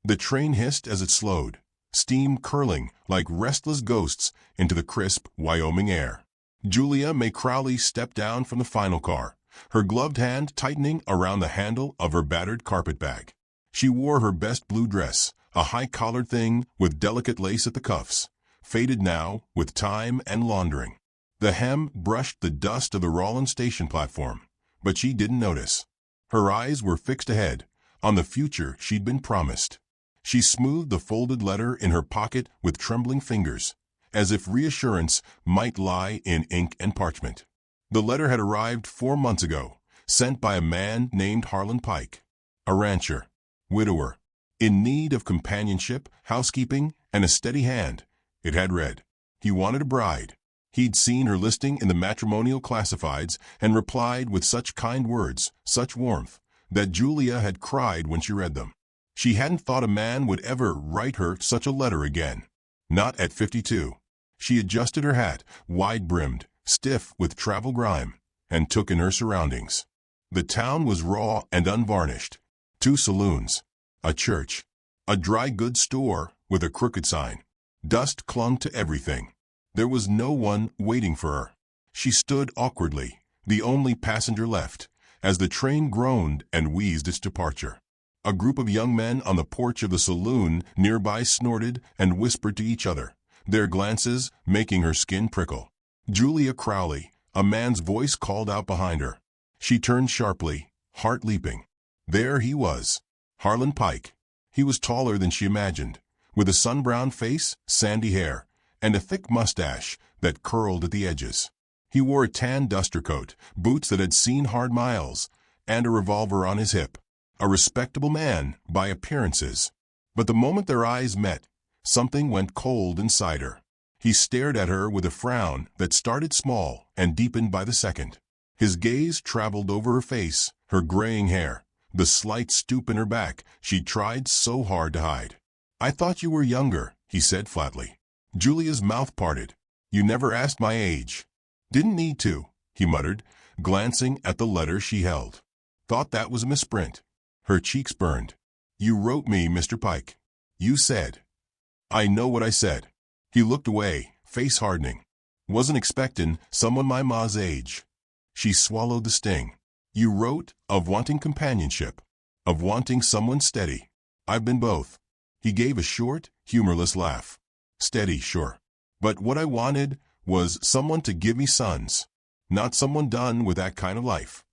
The train hissed as it slowed, steam curling like restless ghosts into the crisp Wyoming air. Julia May Crowley stepped down from the final car, her gloved hand tightening around the handle of her battered carpetbag. She wore her best blue dress, a high-collared thing with delicate lace at the cuffs, faded now with time and laundering. The hem brushed the dust of the Rollins station platform, but she didn't notice. Her eyes were fixed ahead, on the future she'd been promised. She smoothed the folded letter in her pocket with trembling fingers, as if reassurance might lie in ink and parchment. The letter had arrived 4 months ago, sent by a man named Harlan Pike, a rancher, widower, in need of companionship, housekeeping, and a steady hand. It had read. He wanted a bride. He'd seen her listing in the matrimonial classifieds and replied with such kind words, such warmth, that Julia had cried when she read them. She hadn't thought a man would ever write her such a letter again. Not at 52. She adjusted her hat, wide-brimmed, stiff with travel grime, and took in her surroundings. The town was raw and unvarnished. 2 saloons, a church, a dry goods store with a crooked sign. Dust clung to everything. There was no one waiting for her. She stood awkwardly, the only passenger left, as the train groaned and wheezed its departure. A group of young men on the porch of the saloon nearby snorted and whispered to each other, their glances making her skin prickle. Julia Crowley, a man's voice called out behind her. She turned sharply, heart leaping. There he was, Harlan Pike. He was taller than she imagined, with a sun-browned face, sandy hair, and a thick mustache that curled at the edges. He wore a tan duster coat, boots that had seen hard miles, and a revolver on his hip. A respectable man by appearances. But the moment their eyes met, something went cold inside her. He stared at her with a frown that started small and deepened by the second. His gaze traveled over her face, her graying hair, the slight stoop in her back she tried so hard to hide. "I thought you were younger," he said flatly. Julia's mouth parted. "You never asked my age." "Didn't need to," he muttered, glancing at the letter she held. "Thought that was a misprint." Her cheeks burned. "You wrote me, Mr. Pike. You said." "I know what I said." He looked away, face hardening. "Wasn't expectin' someone my ma's age." She swallowed the sting. "You wrote of wanting companionship, of wanting someone steady. I've been both." He gave a short, humorless laugh. "Steady, sure. But what I wanted was someone to give me sons, not someone done with that kind of life."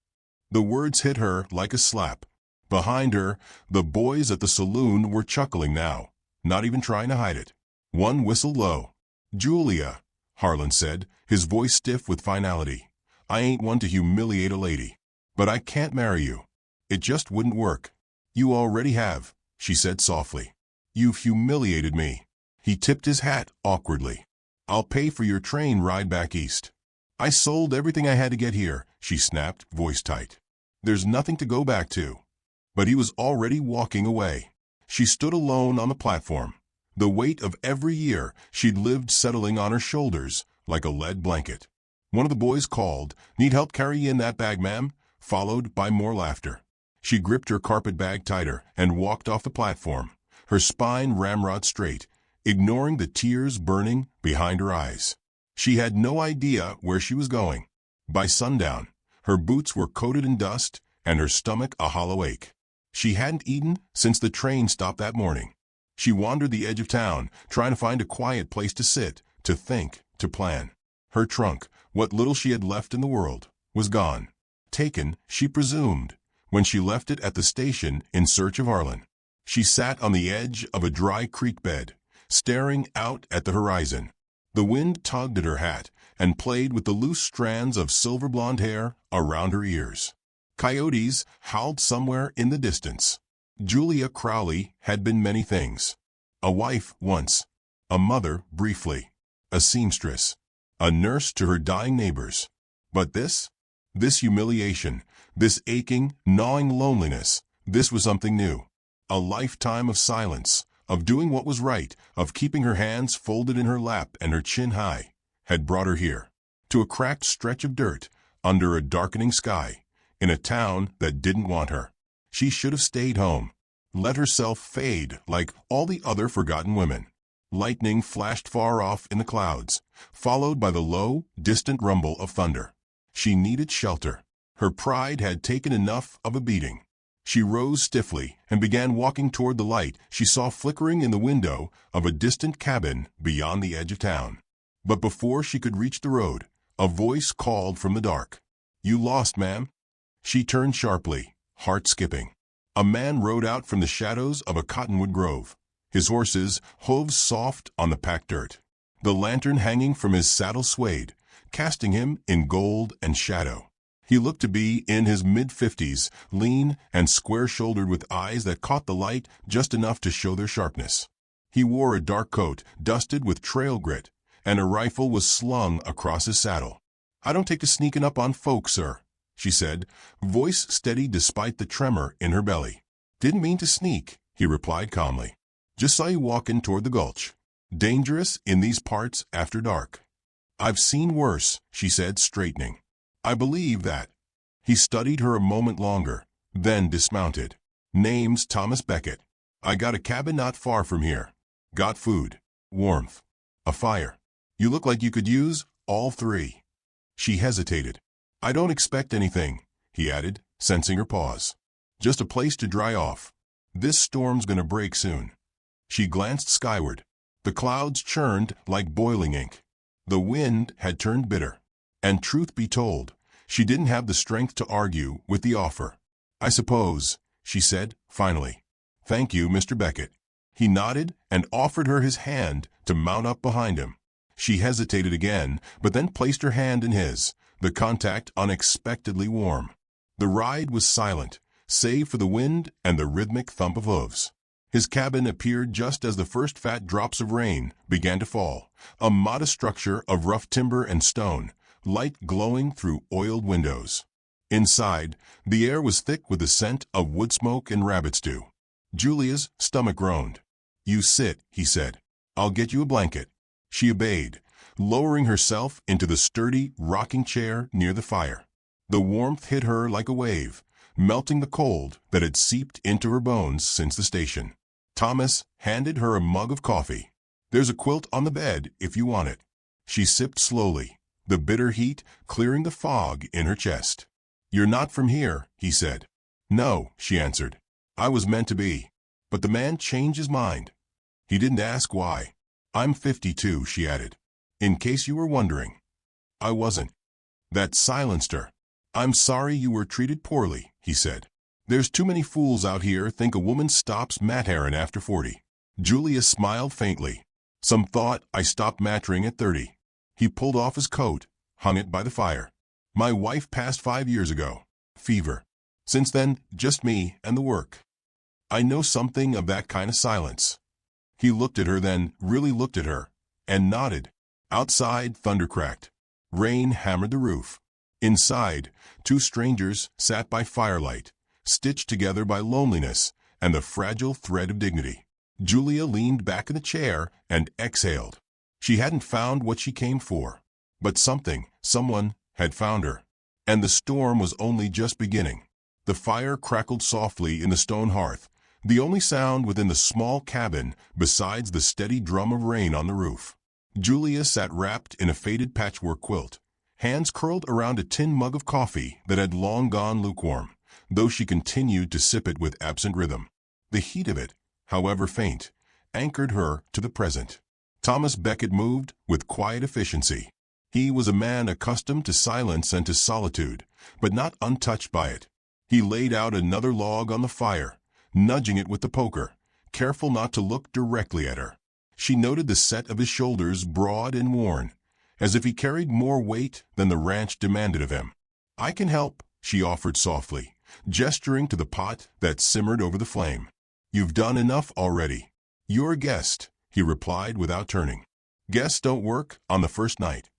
The words hit her like a slap. Behind her, the boys at the saloon were chuckling now, not even trying to hide it. One whistled low. "Julia," Harlan said, his voice stiff with finality, "I ain't one to humiliate a lady. But I can't marry you. It just wouldn't work." "You already have," she said softly. "You've humiliated me." He tipped his hat awkwardly. "I'll pay for your train ride back east." "I sold everything I had to get here," she snapped, voice tight. "There's nothing to go back to." But he was already walking away. She stood alone on the platform, the weight of every year she'd lived settling on her shoulders like a lead blanket. One of the boys called, "Need help carry in that bag, ma'am?" followed by more laughter. She gripped her carpet bag tighter and walked off the platform, her spine ramrod straight, ignoring the tears burning behind her eyes. She had no idea where she was going. By sundown, her boots were coated in dust and her stomach a hollow ache. She hadn't eaten since the train stopped that morning. She wandered the edge of town, trying to find a quiet place to sit, to think, to plan. Her trunk, what little she had left in the world, was gone. Taken, she presumed, when she left it at the station in search of Harlan. She sat on the edge of a dry creek bed, staring out at the horizon. The wind tugged at her hat and played with the loose strands of silver blonde hair around her ears. Coyotes howled somewhere in the distance. Julia Crowley had been many things. A wife once, a mother briefly, a seamstress, a nurse to her dying neighbors. But this humiliation, this aching, gnawing loneliness, this was something new. A lifetime of silence, of doing what was right, of keeping her hands folded in her lap and her chin high, had brought her here, to a cracked stretch of dirt, under a darkening sky, in a town that didn't want her. She should have stayed home. let herself fade like all the other forgotten women. Lightning flashed far off in the clouds, followed by the low, distant rumble of thunder. She needed shelter. Her pride had taken enough of a beating. She rose stiffly and began walking toward the light she saw flickering in the window of a distant cabin beyond the edge of town. But before she could reach the road, a voice called from the dark. "You lost, ma'am." She turned sharply, heart skipping. A man rode out from the shadows of a cottonwood grove, his horses' hooves soft on the packed dirt. The lantern hanging from his saddle swayed, casting him in gold and shadow. He looked to be in his mid-50s, lean and square-shouldered with eyes that caught the light just enough to show their sharpness. He wore a dark coat dusted with trail grit, and a rifle was slung across his saddle. "I don't take to sneaking up on folks, sir," she said, voice steady despite the tremor in her belly. "Didn't mean to sneak," he replied calmly. "Just saw you walking toward the gulch. Dangerous in these parts after dark." "I've seen worse," she said, straightening. "I believe that." He studied her a moment longer, then dismounted. "Name's Thomas Beckett. I got a cabin not far from here. Got food, warmth, a fire. You look like you could use all three." She hesitated. "I don't expect anything," he added, sensing her pause. "Just a place to dry off. This storm's gonna break soon." She glanced skyward. The clouds churned like boiling ink. The wind had turned bitter. And truth be told, she didn't have the strength to argue with the offer. "I suppose," she said, finally. "Thank you, Mr. Beckett." He nodded and offered her his hand to mount up behind him. She hesitated again, but then placed her hand in his, the contact unexpectedly warm. The ride was silent, save for the wind and the rhythmic thump of hooves. His cabin appeared just as the first fat drops of rain began to fall, a modest structure of rough timber and stone, light glowing through oiled windows. Inside, the air was thick with the scent of wood smoke and rabbit stew. Julia's stomach groaned. "You sit," he said. "I'll get you a blanket." She obeyed, lowering herself into the sturdy, rocking chair near the fire. The warmth hit her like a wave, melting the cold that had seeped into her bones since the station. Thomas handed her a mug of coffee. "There's a quilt on the bed if you want it." She sipped slowly, the bitter heat clearing the fog in her chest. "You're not from here," he said. "No," she answered. "I was meant to be." But the man changed his mind. He didn't ask why. "I'm 52, she added. "In case you were wondering." I wasn't. That silenced her. "I'm sorry you were treated poorly," he said. "There's too many fools out here think a woman stops mat-herring after 40. Julia smiled faintly. "Some thought I stopped mattering at 30. He pulled off his coat, hung it by the fire. "My wife passed 5 years ago. Fever. Since then, just me and the work." I know something of that kind of silence. He looked at her, then really looked at her, and nodded. Outside, thunder cracked. Rain hammered the roof. Inside, two strangers sat by firelight, stitched together by loneliness and the fragile thread of dignity. Julia leaned back in the chair and exhaled. She hadn't found what she came for, but someone had found her. And the storm was only just beginning. The fire crackled softly in the stone hearth, the only sound within the small cabin besides the steady drum of rain on the roof. Julia sat wrapped in a faded patchwork quilt, hands curled around a tin mug of coffee that had long gone lukewarm, though she continued to sip it with absent rhythm. The heat of it, however faint, anchored her to the present. Thomas Beckett moved with quiet efficiency. He was a man accustomed to silence and to solitude, but not untouched by it. He laid out another log on the fire, nudging it with the poker, careful not to look directly at her. She noted the set of his shoulders, broad and worn, as if he carried more weight than the ranch demanded of him. "I can help," she offered softly, gesturing to the pot that simmered over the flame. "You've done enough already." "You're a guest," he replied without turning. "Guests don't work on the first night."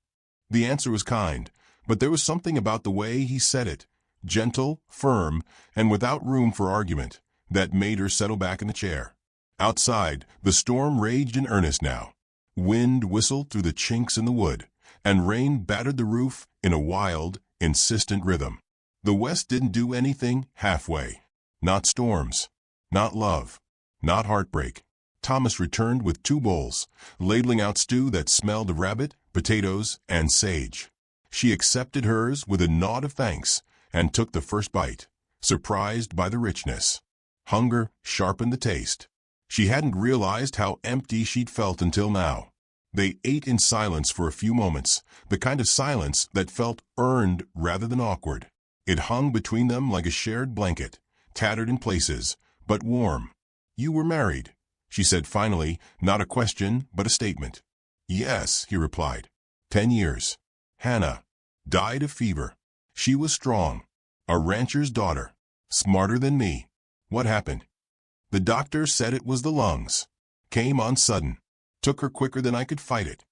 The answer was kind, but there was something about the way he said it, gentle, firm, and without room for argument, that made her settle back in the chair. Outside, the storm raged in earnest now. Wind whistled through the chinks in the wood, and rain battered the roof in a wild, insistent rhythm. The West didn't do anything halfway. Not storms. Not love. Not heartbreak. Thomas returned with 2 bowls, ladling out stew that smelled of rabbit, potatoes, and sage. She accepted hers with a nod of thanks and took the first bite, surprised by the richness. Hunger sharpened the taste. She hadn't realized how empty she'd felt until now. They ate in silence for a few moments, the kind of silence that felt earned rather than awkward. It hung between them like a shared blanket, tattered in places, but warm. "You were married," she said finally, not a question, but a statement. "Yes," he replied. 10 years. Hannah died of fever. She was strong. A rancher's daughter. Smarter than me. What happened? The doctor said it was the lungs. Came on sudden. Took her quicker than I could fight it.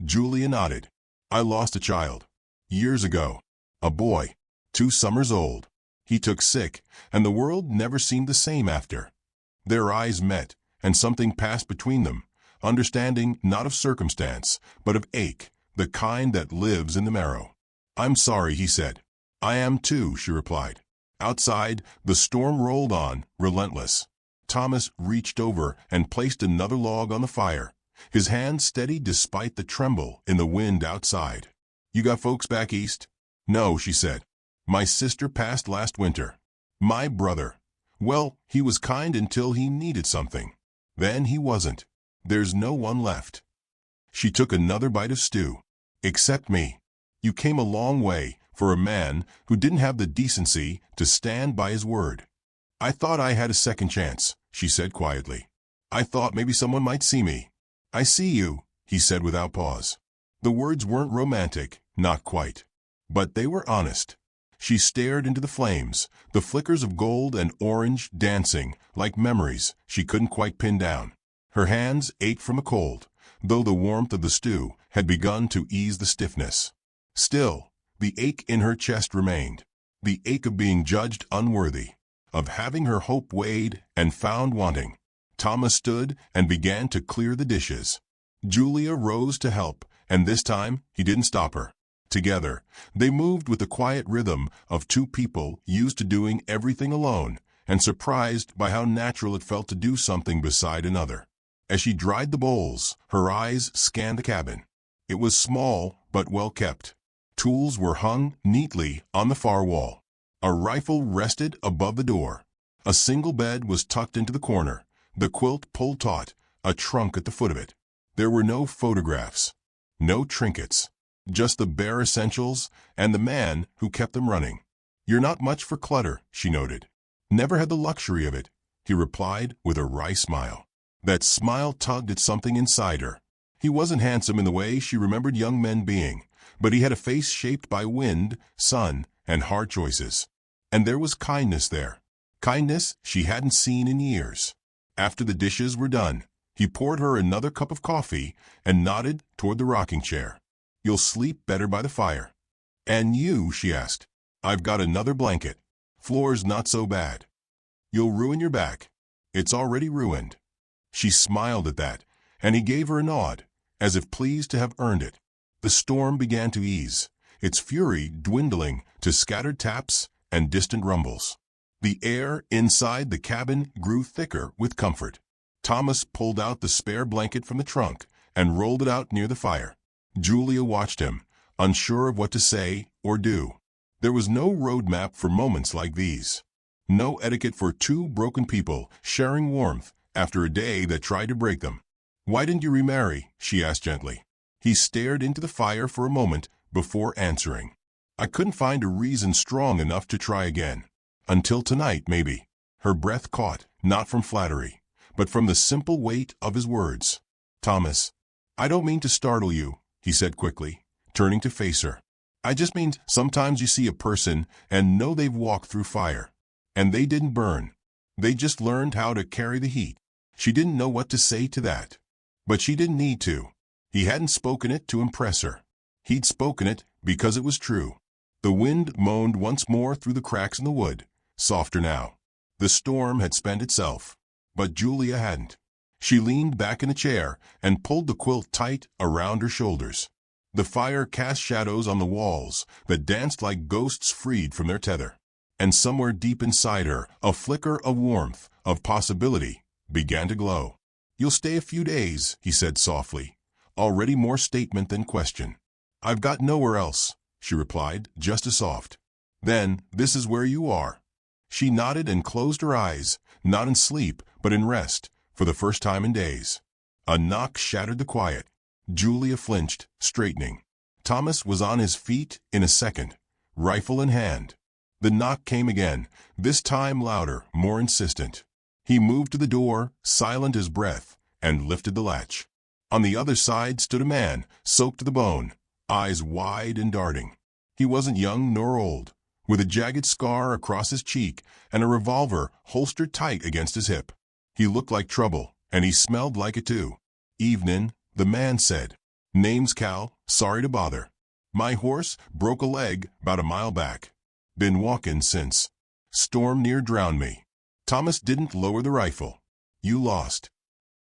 Julia nodded. I lost a child. Years ago. A boy. 2 summers old. He took sick, and the world never seemed the same after. Their eyes met, and something passed between them, understanding not of circumstance, but of ache, the kind that lives in the marrow. "I'm sorry," he said. "I am too," she replied. Outside, the storm rolled on, relentless. Thomas reached over and placed another log on the fire, his hand steady despite the tremble in the wind outside. "You got folks back east?" "No," she said. "My sister passed last winter. My brother. Well, he was kind until he needed something. Then he wasn't. There's no one left." She took another bite of stew. "Except me. You came a long way for a man who didn't have the decency to stand by his word." "I thought I had a second chance," she said quietly. "I thought maybe someone might see me." "I see you," he said without pause. The words weren't romantic, not quite. But they were honest. She stared into the flames, the flickers of gold and orange dancing like memories she couldn't quite pin down. Her hands ached from a cold, though the warmth of the stew had begun to ease the stiffness. Still, the ache in her chest remained, the ache of being judged unworthy, of having her hope weighed and found wanting. Thomas stood and began to clear the dishes. Julia rose to help, and this time he didn't stop her. Together, they moved with the quiet rhythm of 2 people used to doing everything alone and surprised by how natural it felt to do something beside another. As she dried the bowls, her eyes scanned the cabin. It was small but well kept. Tools were hung neatly on the far wall. A rifle rested above the door. A single bed was tucked into the corner, the quilt pulled taut, a trunk at the foot of it. There were no photographs, no trinkets. Just the bare essentials and the man who kept them running. "You're not much for clutter," she noted. "Never had the luxury of it," he replied with a wry smile. That smile tugged at something inside her. He wasn't handsome in the way she remembered young men being, but he had a face shaped by wind, sun, and hard choices. And there was kindness there. Kindness she hadn't seen in years. After the dishes were done, he poured her another cup of coffee and nodded toward the rocking chair. "You'll sleep better by the fire." "And you?" she asked. "I've got another blanket. Floor's not so bad." "You'll ruin your back." "It's already ruined." She smiled at that, and he gave her a nod, as if pleased to have earned it. The storm began to ease, its fury dwindling to scattered taps and distant rumbles. The air inside the cabin grew thicker with comfort. Thomas pulled out the spare blanket from the trunk and rolled it out near the fire. Julia watched him, unsure of what to say or do. There was no roadmap for moments like these. No etiquette for 2 broken people sharing warmth after a day that tried to break them. "Why didn't you remarry?" she asked gently. He stared into the fire for a moment before answering. "I couldn't find a reason strong enough to try again. Until tonight, maybe." Her breath caught, not from flattery, but from the simple weight of his words. "Thomas, I don't mean to startle you," he said quickly, turning to face her. "I just mean sometimes you see a person and know they've walked through fire. And they didn't burn. They just learned how to carry the heat." She didn't know what to say to that. But she didn't need to. He hadn't spoken it to impress her. He'd spoken it because it was true. The wind moaned once more through the cracks in the wood, softer now. The storm had spent itself. But Julia hadn't. She leaned back in a chair and pulled the quilt tight around her shoulders. The fire cast shadows on the walls that danced like ghosts freed from their tether. And somewhere deep inside her, a flicker of warmth, of possibility, began to glow. "You'll stay a few days," he said softly, already more statement than question. "I've got nowhere else," she replied, just as soft. "Then, this is where you are." She nodded and closed her eyes, not in sleep, but in rest, for the first time in days. A knock shattered the quiet. Julia flinched, straightening. Thomas was on his feet in a second, rifle in hand. The knock came again, this time louder, more insistent. He moved to the door, silent as breath, and lifted the latch. On the other side stood a man, soaked to the bone, eyes wide and darting. He wasn't young nor old, with a jagged scar across his cheek and a revolver holstered tight against his hip. He looked like trouble, and he smelled like it too. "Evenin'," the man said. "Name's Cal, sorry to bother. My horse broke a leg 'bout a mile back. Been walkin' since. Storm near drowned me." Thomas didn't lower the rifle. "You lost?"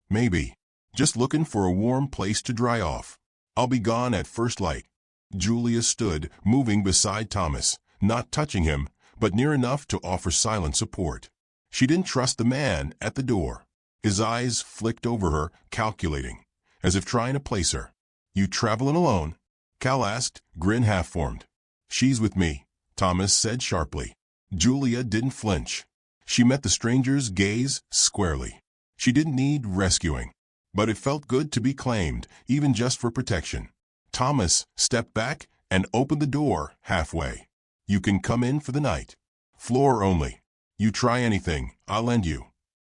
"Maybe. Just looking for a warm place to dry off. I'll be gone at first light." Julia stood, moving beside Thomas, not touching him, but near enough to offer silent support. She didn't trust the man at the door. His eyes flicked over her, calculating, as if trying to place her. "You traveling alone?" Cal asked, grin half-formed. "She's with me," Thomas said sharply. Julia didn't flinch. She met the stranger's gaze squarely. She didn't need rescuing, but it felt good to be claimed, even just for protection. Thomas stepped back and opened the door halfway. "You can come in for the night. Floor only. You try anything, I'll lend you."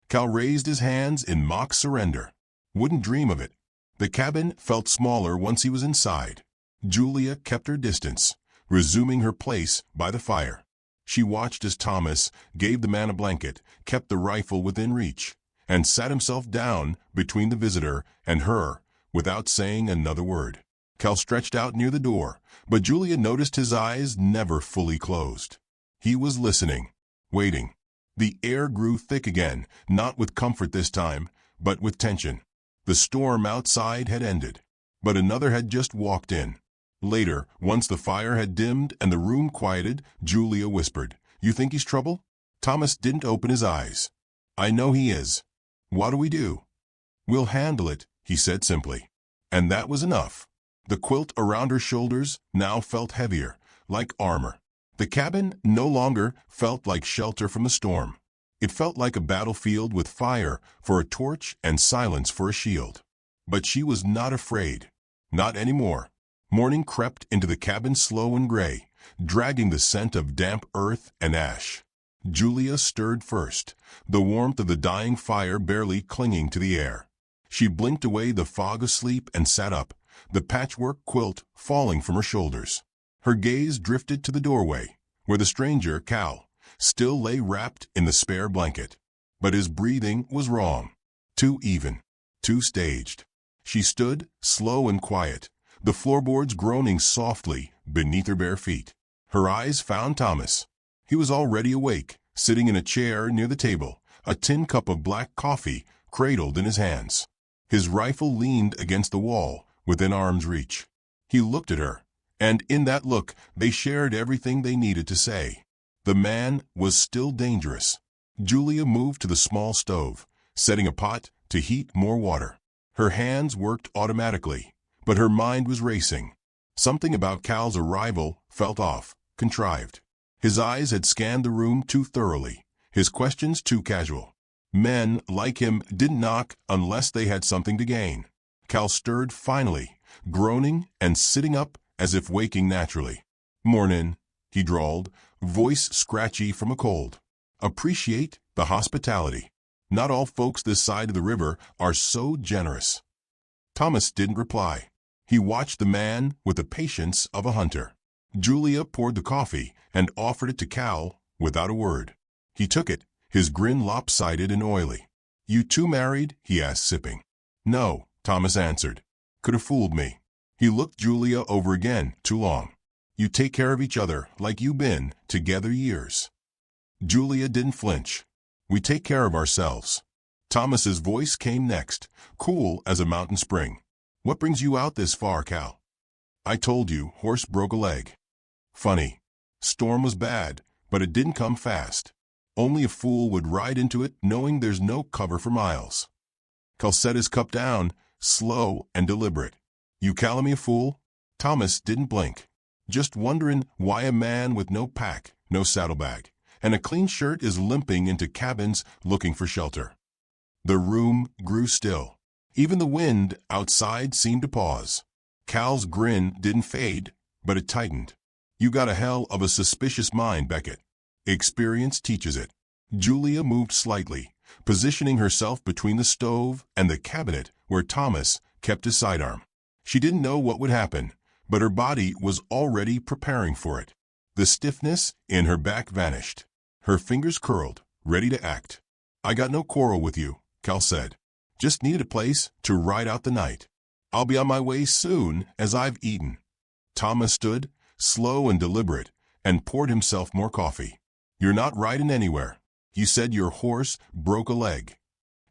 Cal raised his hands in mock surrender. Wouldn't dream of it. The cabin felt smaller once he was inside. Julia kept her distance, resuming her place by the fire. She watched as Thomas gave the man a blanket, kept the rifle within reach, and sat himself down between the visitor and her without saying another word. Cal stretched out near the door, but Julia noticed his eyes never fully closed. He was listening, waiting. The air grew thick again, not with comfort this time, but with tension. The storm outside had ended, but another had just walked in. Later, once the fire had dimmed and the room quieted, Julia whispered, "You think he's trouble?" Thomas didn't open his eyes. "I know he is. What do we do?" "We'll handle it," he said simply. And that was enough. The quilt around her shoulders now felt heavier, like armor. The cabin no longer felt like shelter from the storm. It felt like a battlefield with fire for a torch and silence for a shield. But she was not afraid. Not anymore. Morning crept into the cabin slow and gray, dragging the scent of damp earth and ash. Julia stirred first, the warmth of the dying fire barely clinging to the air. She blinked away the fog of sleep and sat up, the patchwork quilt falling from her shoulders. Her gaze drifted to the doorway, where the stranger, Cal, still lay wrapped in the spare blanket. But his breathing was wrong. Too even. Too staged. She stood, slow and quiet, the floorboards groaning softly beneath her bare feet. Her eyes found Thomas. He was already awake, sitting in a chair near the table, a tin cup of black coffee cradled in his hands. His rifle leaned against the wall, within arm's reach. He looked at her, and in that look they shared everything they needed to say. The man was still dangerous. Julia moved to the small stove, setting a pot to heat more water. Her hands worked automatically, but her mind was racing. Something about Cal's arrival felt off, contrived. His eyes had scanned the room too thoroughly, his questions too casual. Men like him didn't knock unless they had something to gain. Cal stirred finally, groaning and sitting up as if waking naturally. "Mornin'," he drawled, voice scratchy from a cold. "Appreciate the hospitality. Not all folks this side of the river are so generous." Thomas didn't reply. He watched the man with the patience of a hunter. Julia poured the coffee and offered it to Cal without a word. He took it, his grin lopsided and oily. "You two married?" he asked, sipping. "No," Thomas answered. "Could have fooled me." He looked Julia over again, too long. "You take care of each other like you been together years." Julia didn't flinch. "We take care of ourselves." Thomas's voice came next, cool as a mountain spring. "What brings you out this far, Cal?" "I told you, horse broke a leg." "Funny. Storm was bad, but it didn't come fast." Only a fool would ride into it knowing there's no cover for miles. Cal set his cup down, slow and deliberate. You calling me a fool? Thomas didn't blink, just wondering why a man with no pack, no saddlebag, and a clean shirt is limping into cabins looking for shelter. The room grew still. Even the wind outside seemed to pause. Cal's grin didn't fade, but it tightened. You got a hell of a suspicious mind, Beckett. Experience teaches it. Julia moved slightly, positioning herself between the stove and the cabinet where Thomas kept his sidearm. She didn't know what would happen, but her body was already preparing for it. The stiffness in her back vanished. Her fingers curled, ready to act. I got no quarrel with you, Cal said. Just needed a place to ride out the night. I'll be on my way soon as I've eaten. Thomas stood, slow and deliberate, and poured himself more coffee. You're not riding anywhere. You said your horse broke a leg.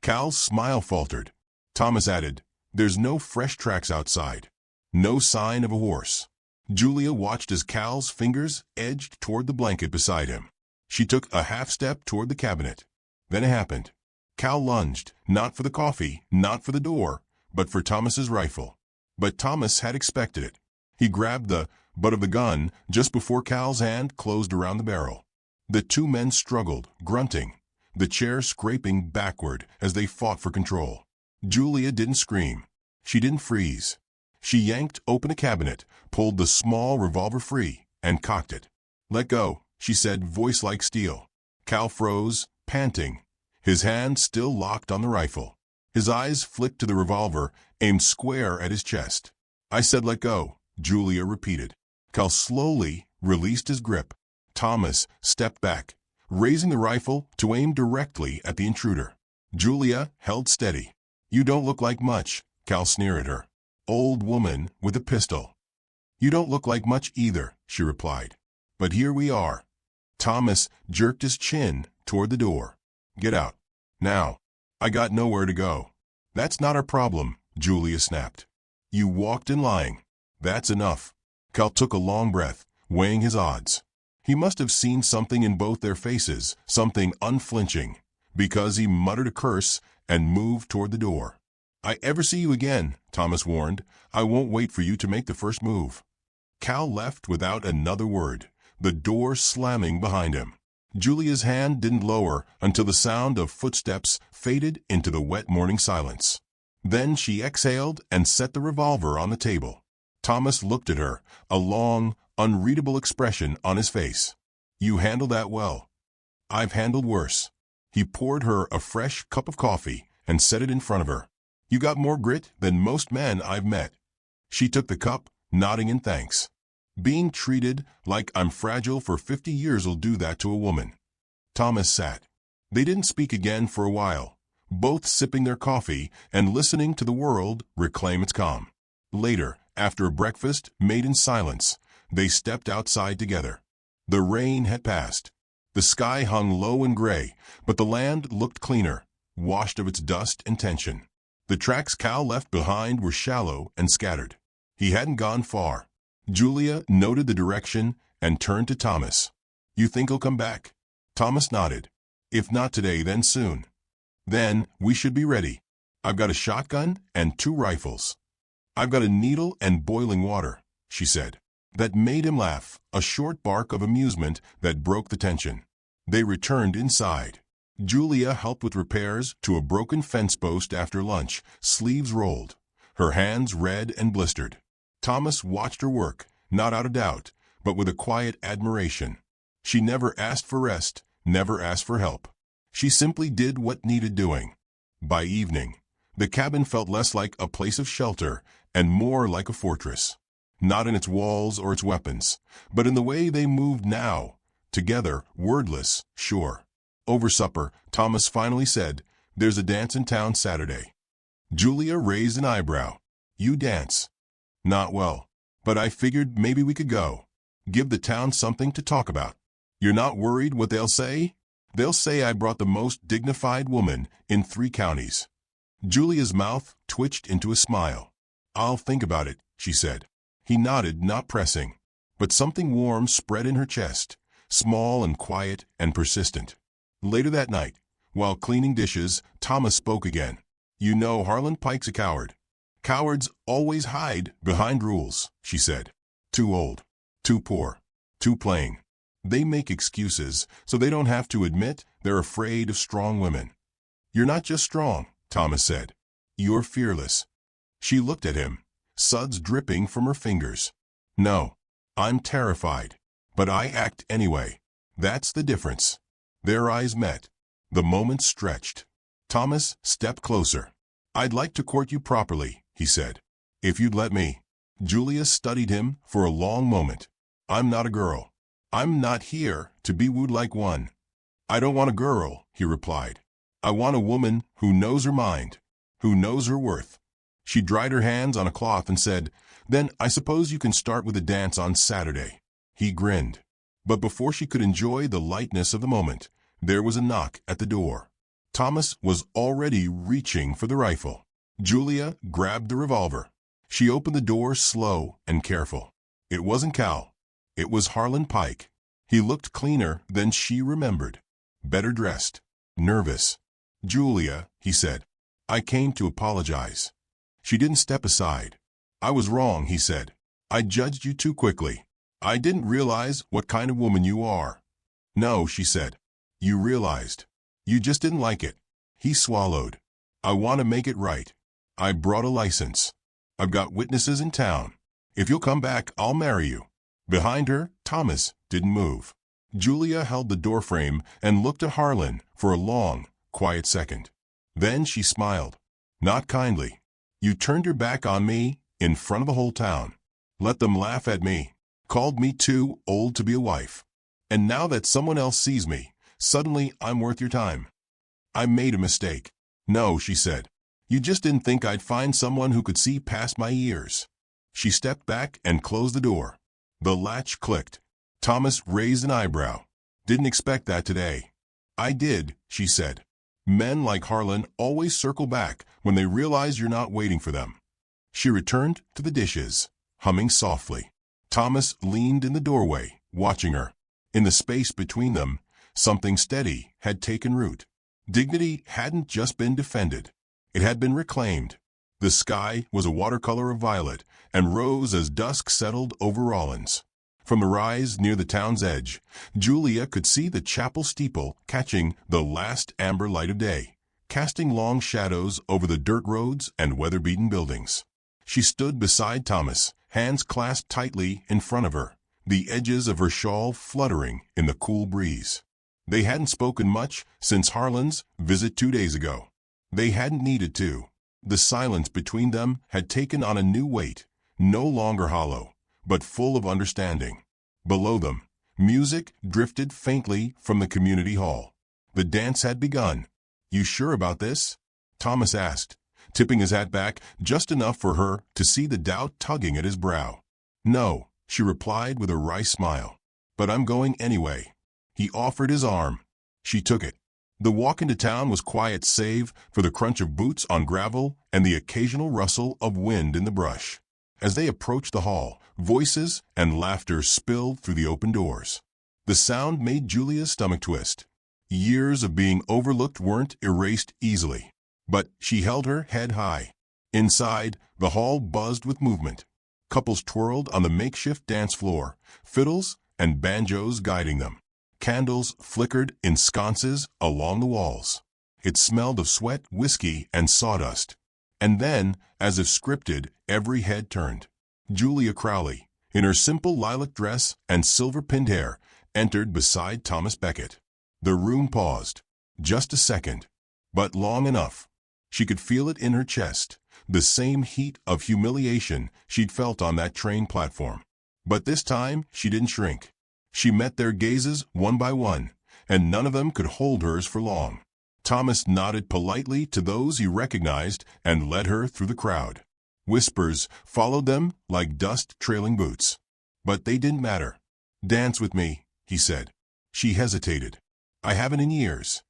Cal's smile faltered. Thomas added, there's no fresh tracks outside. No sign of a horse. Julia watched as Cal's fingers edged toward the blanket beside him. She took a half step toward the cabinet. Then it happened. Cal lunged, not for the coffee, not for the door, but for Thomas's rifle. But Thomas had expected it. He grabbed the butt of the gun just before Cal's hand closed around the barrel. The two men struggled, grunting, the chair scraping backward as they fought for control. Julia didn't scream. She didn't freeze. She yanked open a cabinet, pulled the small revolver free, and cocked it. Let go, she said, voice like steel. Cal froze, panting, his hand still locked on the rifle. His eyes flicked to the revolver, aimed square at his chest. I said let go, Julia repeated. Cal slowly released his grip. Thomas stepped back, raising the rifle to aim directly at the intruder. Julia held steady. You don't look like much, Cal sneered at her. Old woman with a pistol. You don't look like much either, she replied. But here we are. Thomas jerked his chin toward the door. Get out. Now. I got nowhere to go. That's not our problem, Julia snapped. You walked in lying. That's enough. Cal took a long breath, weighing his odds. He must have seen something in both their faces, something unflinching, because he muttered a curse and moved toward the door. I ever see you again, Thomas warned, I won't wait for you to make the first move. Cal left without another word, the door slamming behind him. Julia's hand didn't lower until the sound of footsteps faded into the wet morning silence. Then she exhaled and set the revolver on the table. Thomas looked at her, a long, unreadable expression on his face. You handled that well. I've handled worse. He poured her a fresh cup of coffee and set it in front of her. You got more grit than most men I've met. She took the cup, nodding in thanks. Being treated like I'm fragile for 50 years will do that to a woman. Thomas sat. They didn't speak again for a while, both sipping their coffee and listening to the world reclaim its calm. Later, after a breakfast made in silence, they stepped outside together. The rain had passed. The sky hung low and gray, but the land looked cleaner, washed of its dust and tension. The tracks Cal left behind were shallow and scattered. He hadn't gone far. Julia noted the direction and turned to Thomas. You think he'll come back? Thomas nodded. If not today, then soon. Then we should be ready. I've got a shotgun and 2 rifles. I've got a needle and boiling water, she said. That made him laugh, a short bark of amusement that broke the tension. They returned inside. Julia helped with repairs to a broken fence post after lunch, sleeves rolled, her hands red and blistered. Thomas watched her work, not out of doubt, but with a quiet admiration. She never asked for rest, never asked for help. She simply did what needed doing. By evening, the cabin felt less like a place of shelter and more like a fortress. Not in its walls or its weapons, but in the way they moved now, together, wordless, sure. Over supper, Thomas finally said, There's a dance in town Saturday. Julia raised an eyebrow. You dance. Not well, but I figured maybe we could go. Give the town something to talk about. You're not worried what they'll say? They'll say I brought the most dignified woman in 3 counties. Julia's mouth twitched into a smile. I'll think about it, she said. He nodded, not pressing, but something warm spread in her chest, small and quiet and persistent. Later that night, while cleaning dishes, Thomas spoke again. "You know Harlan Pike's a coward." "Cowards always hide behind rules," she said. "Too old, too poor, too plain. They make excuses so they don't have to admit they're afraid of strong women." "You're not just strong," Thomas said. "You're fearless." She looked at him, suds dripping from her fingers. "No, I'm terrified, but I act anyway. That's the difference." Their eyes met. The moment stretched. Thomas stepped closer. "I'd like to court you properly," he said. "If you'd let me." Julia studied him for a long moment. "I'm not a girl. I'm not here to be wooed like one." "I don't want a girl," he replied. "I want a woman who knows her mind, who knows her worth." She dried her hands on a cloth and said, "Then I suppose you can start with a dance on Saturday." He grinned. But before she could enjoy the lightness of the moment, there was a knock at the door. Thomas was already reaching for the rifle. Julia grabbed the revolver. She opened the door slow and careful. It wasn't Cal. It was Harlan Pike. He looked cleaner than she remembered. Better dressed. Nervous. "Julia," he said, "I came to apologize." She didn't step aside. "I was wrong," he said. "I judged you too quickly. I didn't realize what kind of woman you are." "No," she said. "You realized. You just didn't like it." He swallowed. "I want to make it right. I brought a license. I've got witnesses in town. If you'll come back, I'll marry you." Behind her, Thomas didn't move. Julia held the doorframe and looked at Harlan for a long, quiet second. Then she smiled. Not kindly. "You turned your back on me in front of the whole town. Let them laugh at me. Called me too old to be a wife. And now that someone else sees me, suddenly I'm worth your time." "I made a mistake." "No," she said. "You just didn't think I'd find someone who could see past my years." She stepped back and closed the door. The latch clicked. Thomas raised an eyebrow. "Didn't expect that today." "I did," she said. "Men like Harlan always circle back when they realize you're not waiting for them." She returned to the dishes, humming softly. Thomas leaned in the doorway, watching her. In the space between them, something steady had taken root. Dignity hadn't just been defended. It had been reclaimed. The sky was a watercolor of violet and rose as dusk settled over Rollins. From the rise near the town's edge, Julia could see the chapel steeple catching the last amber light of day, casting long shadows over the dirt roads and weather-beaten buildings. She stood beside Thomas, hands clasped tightly in front of her, the edges of her shawl fluttering in the cool breeze. They hadn't spoken much since Harlan's visit 2 days ago. They hadn't needed to. The silence between them had taken on a new weight, no longer hollow, but full of understanding. Below them, music drifted faintly from the community hall. The dance had begun. "You sure about this?" Thomas asked, tipping his hat back just enough for her to see the doubt tugging at his brow. "No," she replied with a wry smile. "But I'm going anyway." He offered his arm. She took it. The walk into town was quiet save for the crunch of boots on gravel and the occasional rustle of wind in the brush. As they approached the hall, voices and laughter spilled through the open doors. The sound made Julia's stomach twist. Years of being overlooked weren't erased easily. But she held her head high. Inside, the hall buzzed with movement. Couples twirled on the makeshift dance floor, fiddles and banjos guiding them. Candles flickered in sconces along the walls. It smelled of sweat, whiskey, and sawdust. And then, as if scripted, every head turned. Julia Crowley, in her simple lilac dress and silver-pinned hair, entered beside Thomas Beckett. The room paused. Just a second. But long enough. She could feel it in her chest, the same heat of humiliation she'd felt on that train platform. But this time, she didn't shrink. She met their gazes one by one, and none of them could hold hers for long. Thomas nodded politely to those he recognized and led her through the crowd. Whispers followed them like dust-trailing boots. But they didn't matter. "Dance with me," he said. She hesitated. "I haven't in years."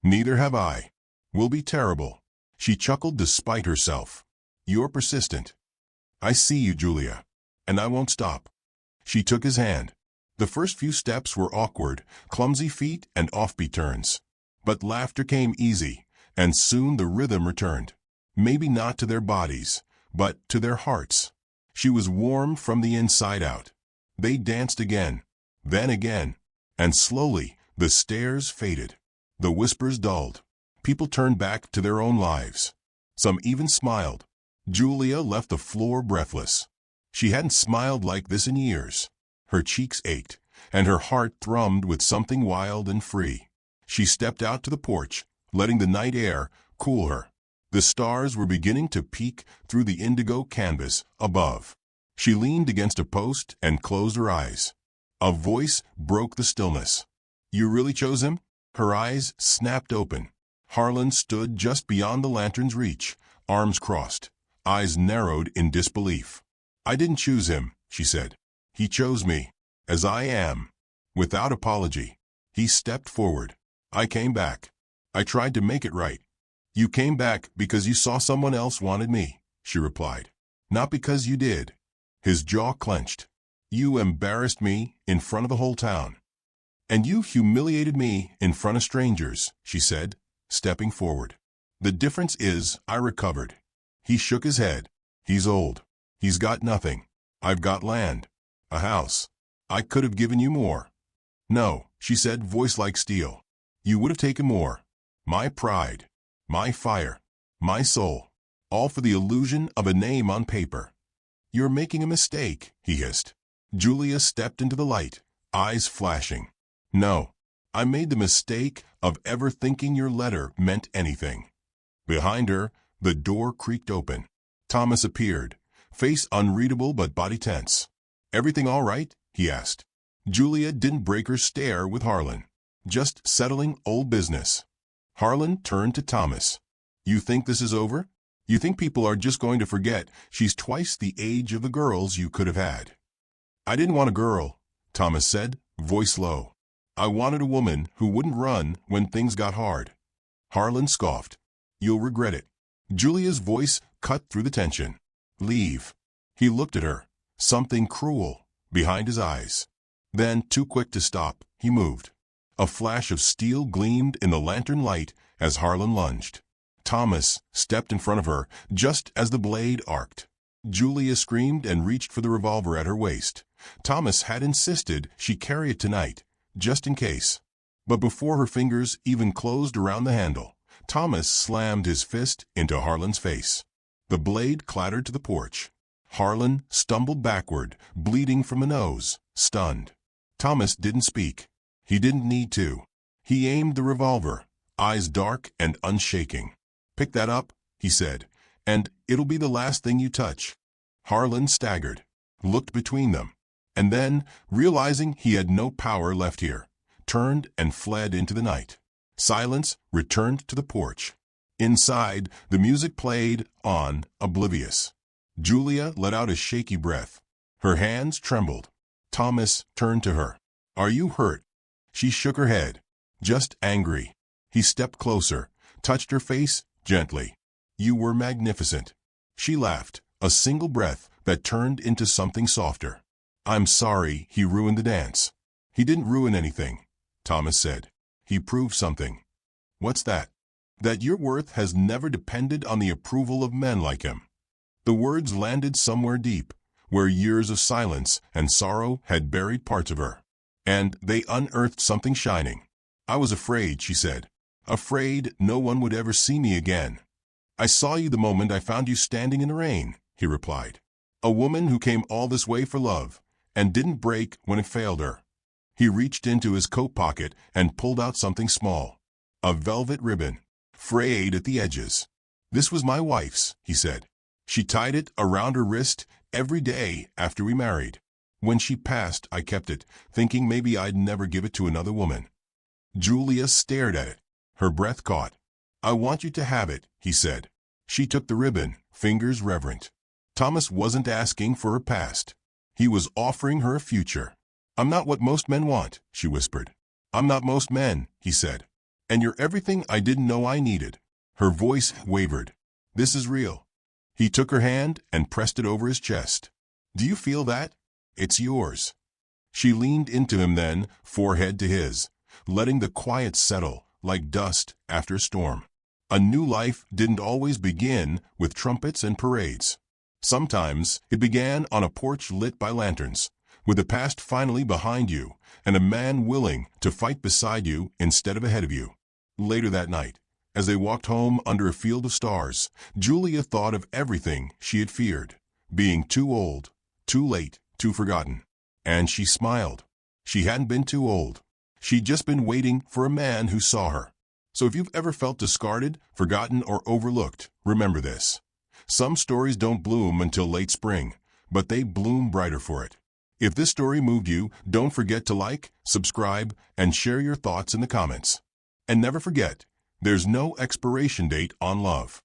"Neither have I." "We'll be terrible." She chuckled despite herself. "You're persistent." "I see you, Julia. And I won't stop." She took his hand. The first few steps were awkward, clumsy feet and offbeat turns. But laughter came easy, and soon the rhythm returned. Maybe not to their bodies, but to their hearts. She was warm from the inside out. They danced again, then again, and slowly the stares faded. The whispers dulled. People turned back to their own lives. Some even smiled. Julia left the floor breathless. She hadn't smiled like this in years. Her cheeks ached, and her heart thrummed with something wild and free. She stepped out to the porch, letting the night air cool her. The stars were beginning to peek through the indigo canvas above. She leaned against a post and closed her eyes. A voice broke the stillness. "You really chose him?" Her eyes snapped open. Harlan stood just beyond the lantern's reach, arms crossed, eyes narrowed in disbelief. "I didn't choose him," she said. "He chose me, as I am." Without apology, he stepped forward. "I came back. I tried to make it right." "You came back because you saw someone else wanted me," she replied. "Not because you did." His jaw clenched. "You embarrassed me in front of the whole town. And you humiliated me in front of strangers," she said, stepping forward. "The difference is I recovered." He shook his head. "He's old. He's got nothing. I've got land. A house. I could have given you more." "No," she said, voice like steel. "You would have taken more. My pride. My fire. My soul. All for the illusion of a name on paper." "You're making a mistake," he hissed. Julia stepped into the light, eyes flashing. "No. I made the mistake of ever thinking your letter meant anything." Behind her, the door creaked open. Thomas appeared, face unreadable but body tense. "Everything all right?" he asked. Julia didn't break her stare with Harlan. "Just settling old business." Harlan turned to Thomas. "You think this is over? You think people are just going to forget she's twice the age of the girls you could have had?" "I didn't want a girl," Thomas said, voice low. "I wanted a woman who wouldn't run when things got hard." Harlan scoffed. "You'll regret it." Julia's voice cut through the tension. "Leave." He looked at her, something cruel behind his eyes. Then, too quick to stop, he moved. A flash of steel gleamed in the lantern light as Harlan lunged. Thomas stepped in front of her just as the blade arced. Julia screamed and reached for the revolver at her waist. Thomas had insisted she carry it tonight, just in case. But before her fingers even closed around the handle, Thomas slammed his fist into Harlan's face. The blade clattered to the porch. Harlan stumbled backward, bleeding from the nose, stunned. Thomas didn't speak. He didn't need to. He aimed the revolver, eyes dark and unshaking. "Pick that up," he said, "and it'll be the last thing you touch." Harlan staggered, looked between them, and then, realizing he had no power left here, turned and fled into the night. Silence returned to the porch. Inside, the music played on, oblivious. Julia let out a shaky breath. Her hands trembled. Thomas turned to her. "Are you hurt?" She shook her head. "Just angry." He stepped closer, touched her face gently. "You were magnificent." She laughed, a single breath that turned into something softer. "I'm sorry he ruined the dance." "He didn't ruin anything," Thomas said. "He proved something." "What's that?" "That your worth has never depended on the approval of men like him." The words landed somewhere deep, where years of silence and sorrow had buried parts of her. And they unearthed something shining. "I was afraid," she said. "Afraid no one would ever see me again." "I saw you the moment I found you standing in the rain," he replied. "A woman who came all this way for love, and didn't break when it failed her." He reached into his coat pocket and pulled out something small. A velvet ribbon, frayed at the edges. "This was my wife's," he said. "She tied it around her wrist every day after we married. When she passed, I kept it, thinking maybe I'd never give it to another woman." Julia stared at it. Her breath caught. "I want you to have it," he said. She took the ribbon, fingers reverent. Thomas wasn't asking for her past. He was offering her a future. "I'm not what most men want," she whispered. "I'm not most men," he said. "And you're everything I didn't know I needed." Her voice wavered. "This is real." He took her hand and pressed it over his chest. "Do you feel that? It's yours." She leaned into him then, forehead to his, letting the quiet settle like dust after a storm. A new life didn't always begin with trumpets and parades. Sometimes it began on a porch lit by lanterns, with the past finally behind you and a man willing to fight beside you instead of ahead of you. Later that night, as they walked home under a field of stars, Julia thought of everything she had feared, being too old, too late, too forgotten. And she smiled. She hadn't been too old. She'd just been waiting for a man who saw her. So if you've ever felt discarded, forgotten, or overlooked, remember this. Some stories don't bloom until late spring, but they bloom brighter for it. If this story moved you, don't forget to like, subscribe, and share your thoughts in the comments. And never forget, there's no expiration date on love.